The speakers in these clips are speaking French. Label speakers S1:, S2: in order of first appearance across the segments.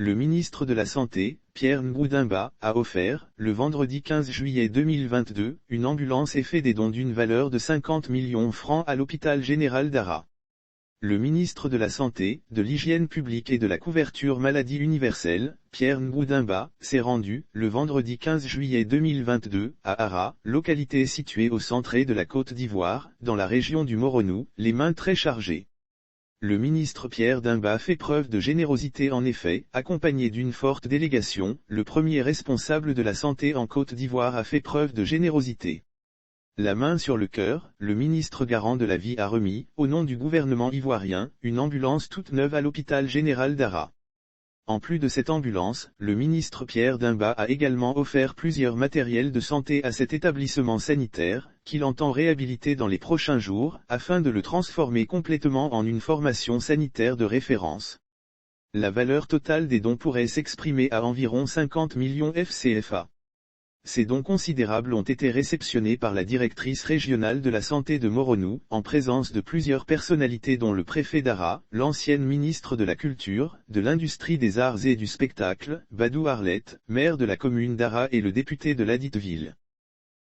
S1: Le ministre de la Santé, Pierre Nkoudimba, a offert, le vendredi 15 juillet 2022, une ambulance et fait des dons d'une valeur de 50 millions francs à l'hôpital général d'Arras. Le ministre de la Santé, de l'Hygiène publique et de la couverture maladie universelle, Pierre Nkoudimba, s'est rendu, le vendredi 15 juillet 2022, à Arras, localité située au centre de la Côte d'Ivoire, dans la région du Moronou, les mains très chargées. Le ministre Pierre Dimba fait preuve de générosité en effet, accompagné d'une forte délégation, le premier responsable de la santé en Côte d'Ivoire a fait preuve de générosité. La main sur le cœur, le ministre garant de la vie a remis, au nom du gouvernement ivoirien, une ambulance toute neuve à l'hôpital général d'Arras. En plus de cette ambulance, le ministre Pierre Dimba a également offert plusieurs matériels de santé à cet établissement sanitaire, qu'il entend réhabiliter dans les prochains jours, afin de le transformer complètement en une formation sanitaire de référence. La valeur totale des dons pourrait s'exprimer à environ 50 millions FCFA. Ces dons considérables ont été réceptionnés par la directrice régionale de la santé de Moronou, en présence de plusieurs personnalités dont le préfet d'Arras, l'ancienne ministre de la Culture, de l'Industrie des Arts et du Spectacle, Badou Arlette, maire de la commune d'Arras et le député de ladite ville.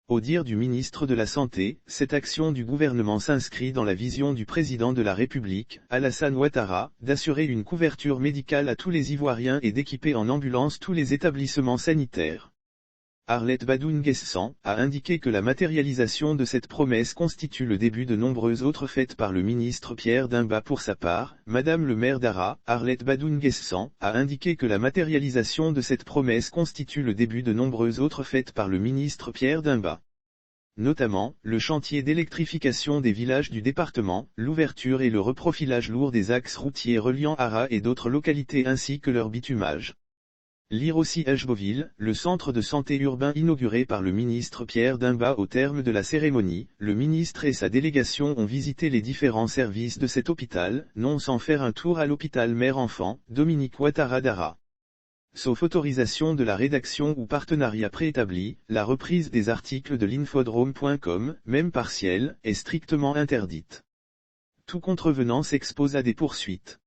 S1: Au dire du ministre de la Santé, cette action du gouvernement s'inscrit dans la vision du président de la République, Alassane Ouattara, d'assurer une couverture médicale à tous les Ivoiriens et d'équiper en ambulance tous les établissements sanitaires. Arlette Badou Nguessan a indiqué que la matérialisation de cette promesse constitue le début de nombreuses autres faites par le ministre Pierre Dimba. Pour sa part, Madame le maire d'Arras, Arlette Badou Nguessan, a indiqué que la matérialisation de cette promesse constitue le début de nombreuses autres faites par le ministre Pierre Dimba. Notamment, le chantier d'électrification des villages du département, l'ouverture et le reprofilage lourd des axes routiers reliant Arras et d'autres localités ainsi que leur bitumage. Lire aussi Ejboville, le centre de santé urbain inauguré par le ministre Pierre Dimba. Au terme de la cérémonie, le ministre et sa délégation ont visité les différents services de cet hôpital, non sans faire un tour à l'hôpital mère-enfant, Dominique Ouattara d'Arras. Sauf autorisation de la rédaction ou partenariat préétabli, la reprise des articles de l'infodrome.com, même partielle, est strictement interdite. Tout contrevenant s'expose à des poursuites.